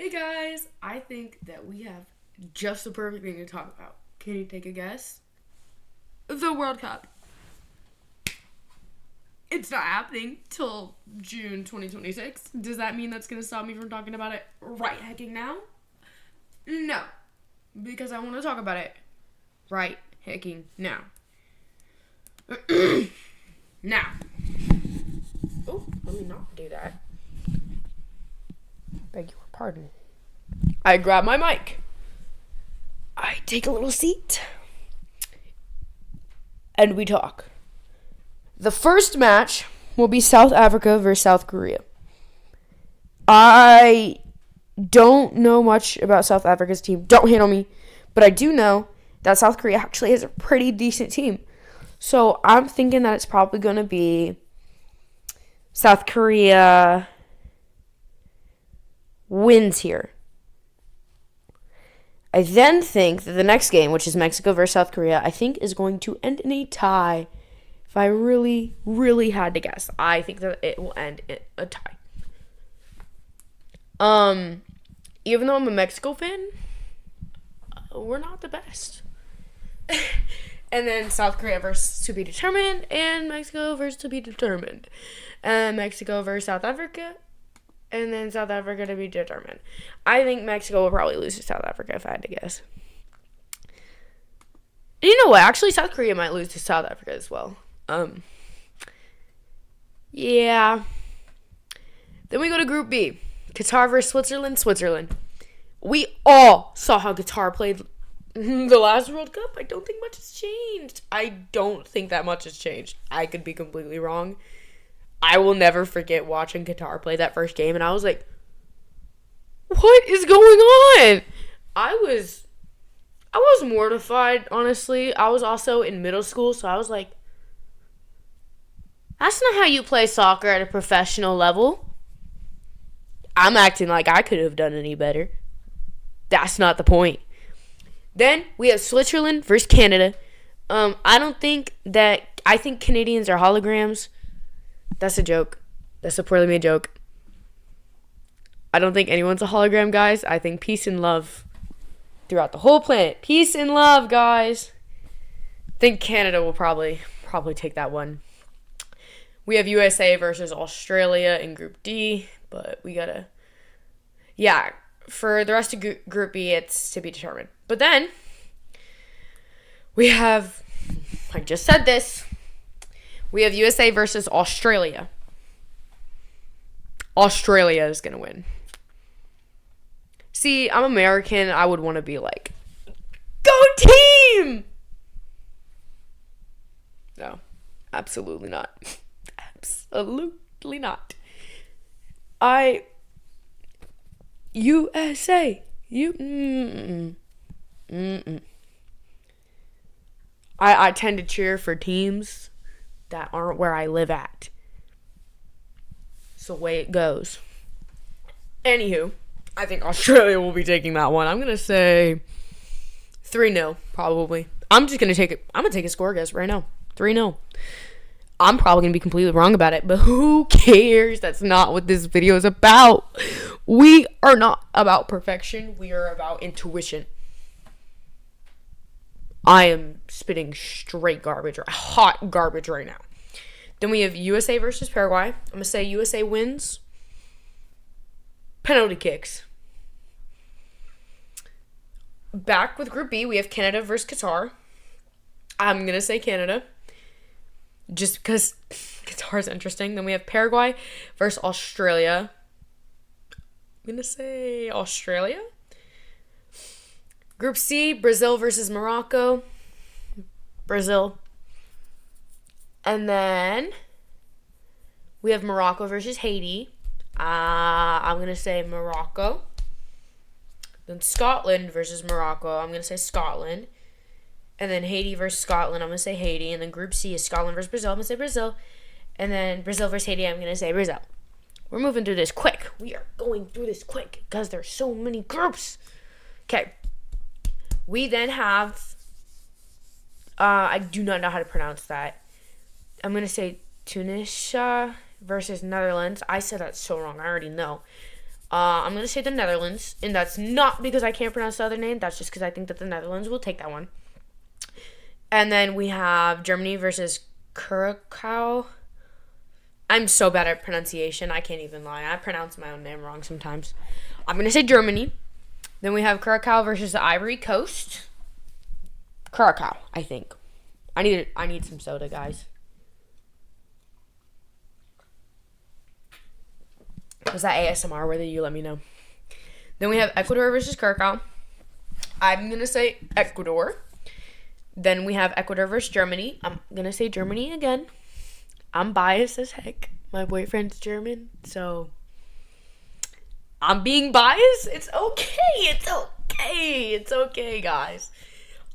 Hey guys, I think that we have just the perfect thing to talk about. Can you take a guess? The World Cup. It's not happening till June 2026. Does that mean that's going to stop me from talking about it right hecking now? No, because I want to talk about it right hecking now. Now. Oh, let me not do that. Beg your pardon. I grab my mic. I take a little seat. And we talk. The first match will be South Africa versus South Korea. I don't know much about South Africa's team. Don't hate on me. But I do know that South Korea actually has a pretty decent team. So I'm thinking that it's probably going to be South Korea wins here. I then think that the next game, which is Mexico versus South Korea, I think is going to end in a tie. If I really, really had to guess, I think that it will end in a tie. Even though I'm a Mexico fan, we're not the best. And then South Korea versus to be determined, and Mexico versus to be determined. And Mexico versus South Africa, and then South Africa to be determined. I think Mexico will probably lose to South Africa if I had to guess. And you know what? Actually, South Korea might lose to South Africa as well. Yeah. Then we go to Group B. Qatar versus Switzerland. We all saw how Qatar played the last World Cup. I don't think much has changed. I don't think that much has changed. I could be completely wrong. I will never forget watching Qatar play that first game, and I was like, what is going on? I was mortified, honestly. I was also in middle school, so I was like, that's not how you play soccer at a professional level. I'm acting like I could have done any better. That's not the point. Then we have Switzerland versus Canada. I think Canadians are holograms. That's a joke. That's a poorly made joke. I don't think anyone's a hologram, guys. I think peace and love throughout the whole planet. Peace and love, guys. I think Canada will probably take that one. We have USA versus Australia in Group D, but we gotta... Yeah, for the rest of Group B, it's to be determined. But then, we have... I just said this. We have USA versus Australia. Australia is going to win. See, I'm American. I would want to be like, go team! No, absolutely not. Absolutely not. USA. I tend to cheer for teams that aren't where I live at. It's the way it goes. Anywho, I think Australia will be taking that one. I'm going to say 3-0, probably. I'm going to take a score guess right now. 3-0. I'm probably going to be completely wrong about it, but who cares? That's not what this video is about. We are not about perfection. We are about intuition. I am spitting straight garbage, or hot garbage right now. Then we have USA versus Paraguay. I'm going to say USA wins. Penalty kicks. Back with Group B, we have Canada versus Qatar. I'm going to say Canada, just because Qatar is interesting. Then we have Paraguay versus Australia. I'm going to say Australia. Group C, Brazil versus Morocco. Brazil. And then we have Morocco versus Haiti. I'm going to say Morocco. Then Scotland versus Morocco. I'm going to say Scotland. And then Haiti versus Scotland. I'm going to say Haiti. And then Group C is Scotland versus Brazil. I'm going to say Brazil. And then Brazil versus Haiti. I'm going to say Brazil. We're moving through this quick. We are going through this quick because there's so many groups. Okay. We then have... I do not know how to pronounce that. I'm going to say Tunisia versus Netherlands. I said that so wrong. I already know. I'm going to say the Netherlands, and that's not because I can't pronounce the other name. That's just because I think that the Netherlands will take that one. And then we have Germany versus Curacao. I'm so bad at pronunciation. I can't even lie. I pronounce my own name wrong sometimes. I'm going to say Germany. Then we have Curacao versus the Ivory Coast. Curacao, I think. I need some soda, guys. Was that ASMR? Whether you let me know. Then we have Ecuador versus Curacao. I'm going to say Ecuador. Then we have Ecuador versus Germany. I'm going to say Germany again. I'm biased as heck. My boyfriend's German, so I'm being biased. It's okay. It's okay. It's okay, guys.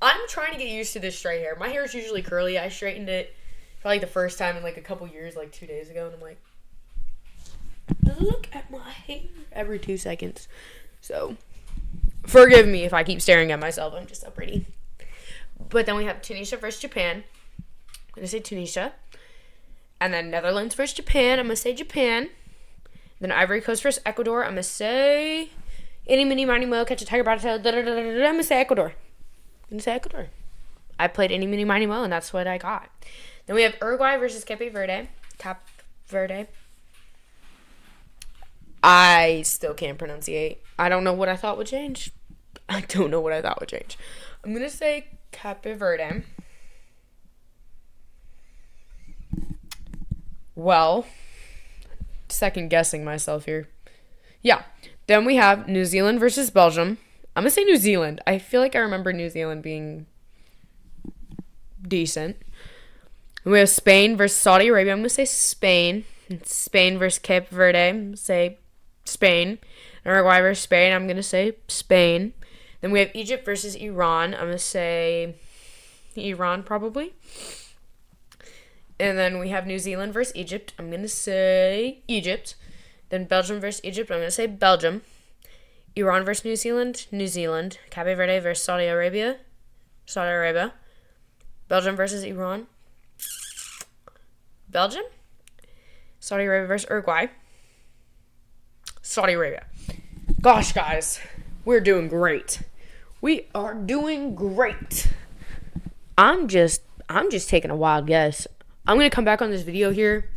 I'm trying to get used to this straight hair. My hair is usually curly. I straightened it for like the first time in like a couple years, like 2 days ago, and I'm like, look at my hair every 2 seconds. So forgive me if I keep staring at myself. I'm just so pretty. But then we have Tunisia versus Japan. I'm going to say Tunisia. And then Netherlands versus Japan. I'm going to say Japan. Then Ivory Coast versus Ecuador. I'm going to say any, mini, miny, mo, catch a tiger, bite a tail, I'm going to say Ecuador. I'm going to say Ecuador. I played any, mini, miny, mo, and that's what I got. Then we have Uruguay versus Cape Verde. Cape Verde. I still can't pronunciate. I don't know what I thought would change. I'm going to say Cape Verde. Well, second guessing myself here. Yeah. Then we have New Zealand versus Belgium. I'm going to say New Zealand. I feel like I remember New Zealand being decent. We have Spain versus Saudi Arabia. I'm going to say Spain. Spain versus Cape Verde. I'm going to say Spain. Uruguay versus Spain. I'm going to say Spain. Then we have Egypt versus Iran. I'm going to say Iran probably. And then we have New Zealand versus Egypt. I'm going to say Egypt. Then Belgium versus Egypt. I'm going to say Belgium. Iran versus New Zealand. New Zealand. Cape Verde versus Saudi Arabia. Saudi Arabia. Belgium versus Iran. Belgium. Saudi Arabia versus Uruguay. Saudi Arabia. Gosh, guys. We're doing great. We are doing great. I'm just taking a wild guess. I'm going to come back on this video here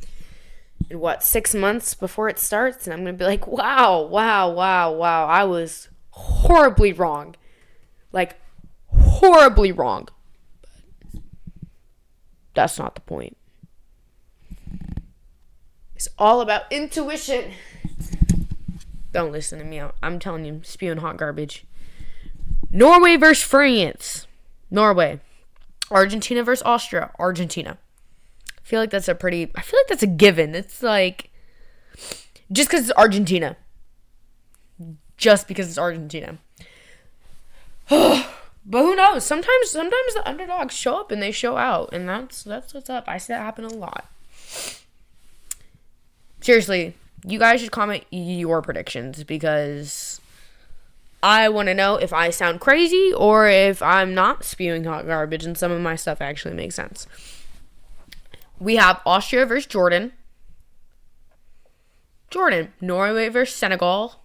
in 6 months before it starts, and I'm going to be like, wow, I was horribly wrong. Like, horribly wrong. But that's not the point. It's all about intuition. Don't listen to me. I'm telling you, I'm spewing hot garbage. Norway versus France. Norway. Argentina versus Austria. Argentina. I feel like that's a given. It's like, just because it's Argentina. Just because it's Argentina. But who knows? Sometimes the underdogs show up and they show out. And that's what's up. I see that happen a lot. Seriously, you guys should comment your predictions, because I want to know if I sound crazy or if I'm not spewing hot garbage and some of my stuff actually makes sense. We have Austria versus Jordan. Norway versus Senegal.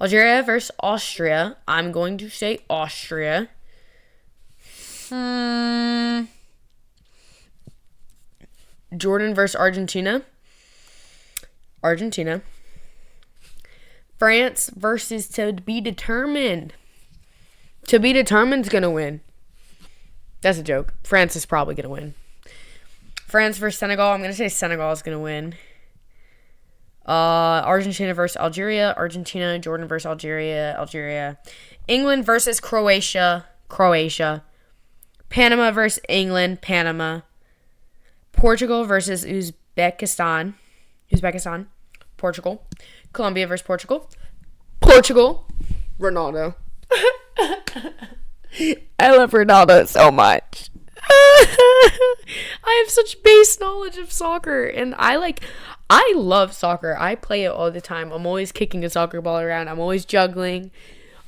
Algeria versus Austria. I'm going to say Austria. Jordan versus Argentina. France versus to be determined. To be determined's going to win. That's a joke. France is probably going to win. France versus Senegal. I'm going to say Senegal is going to win. Argentina versus Algeria. Argentina. Jordan versus Algeria. England versus Croatia. Panama versus England. Panama. Portugal versus Uzbekistan. Portugal. Colombia versus Portugal. Ronaldo. I love Ronaldo so much. I have such base knowledge of soccer, and I love soccer. I play it all the time. I'm always kicking a soccer ball around. I'm always juggling.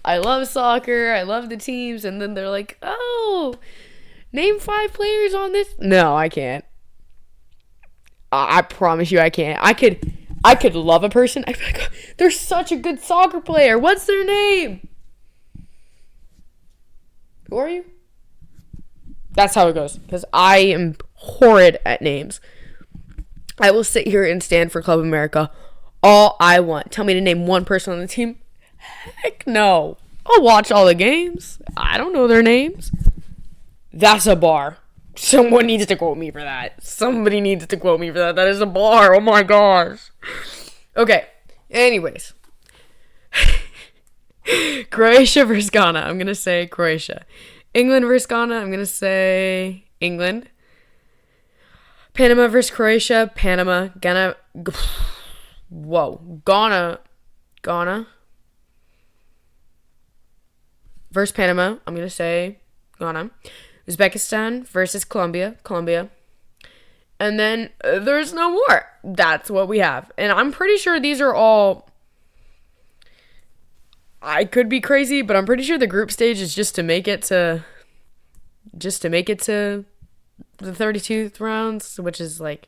I love soccer. I love the teams. And then they're like, oh, name 5 players on this. No, I can't. I promise you I can't. I could love a person. I'd be like, they're such a good soccer player. What's their name? Who are you? That's how it goes. Because I am horrid at names. I will sit here and stand for Club America all I want. Tell me to name one person on the team. Heck no. I'll watch all the games. I don't know their names. That's a bar. Someone needs to quote me for that. Somebody needs to quote me for that. That is a bar. Oh my gosh. Okay. Anyways. Croatia versus Ghana. I'm going to say Croatia. England versus Ghana. I'm going to say England. Panama versus Croatia. Panama. Ghana. Whoa. Ghana versus Panama. I'm going to say Ghana. Uzbekistan versus Colombia. And then there's no more. That's what we have. And I'm pretty sure these are all... I could be crazy, but I'm pretty sure the group stage is just to make it to the 32th rounds, which is like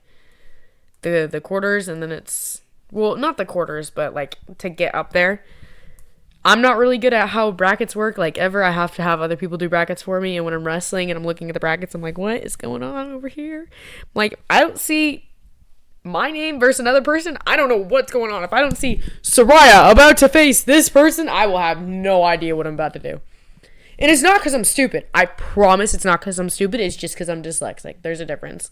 the quarters, and then it's... Well, not the quarters, but like to get up there. I'm not really good at how brackets work. Like, ever, I have to have other people do brackets for me. And when I'm wrestling and I'm looking at the brackets, I'm like, what is going on over here? Like, I don't see my name versus another person. I don't know what's going on. If I don't see Soraya about to face this person, I will have no idea what I'm about to do. And it's not because I'm stupid. I promise it's not because I'm stupid. It's just because I'm dyslexic. There's a difference.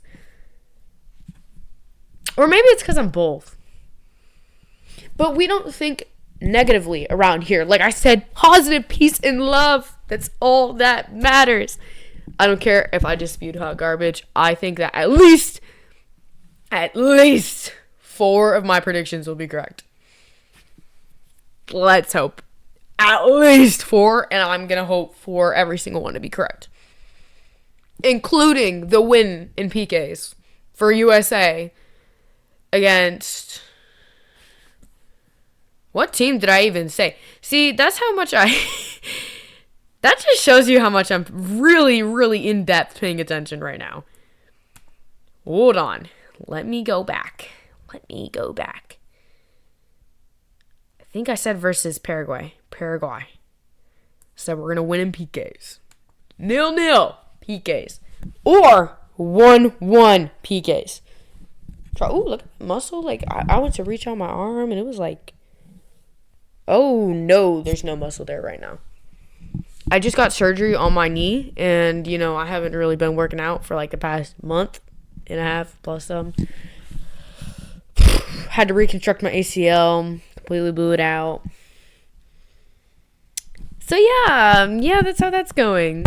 Or maybe it's because I'm both. But we don't think negatively around here. Like I said, positive, peace, and love. That's all that matters. I don't care if I dispute hot garbage. I think that at least 4 of my predictions will be correct. Let's hope. At least 4, and I'm going to hope for every single one to be correct. Including the win in PKs for USA against... What team did I even say? See, that's how much that just shows you how much I'm really, really in-depth paying attention right now. Hold on. Let me go back. I think I said versus Paraguay. So we're going to win in PKs. 0-0 PKs. Or 1-1 PKs. Ooh, look at the muscle. Like, I went to reach on my arm, and it was like... Oh, no, there's no muscle there right now. I just got surgery on my knee, and, I haven't really been working out for, like, the past month and a half plus some. Had to reconstruct my ACL, completely blew it out. So, yeah, that's how that's going.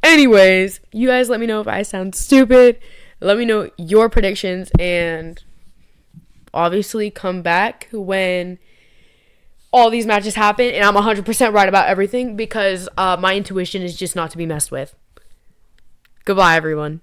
Anyways, you guys let me know if I sound stupid. Let me know your predictions, and obviously come back when... all these matches happen, and I'm 100% right about everything because my intuition is just not to be messed with. Goodbye, everyone.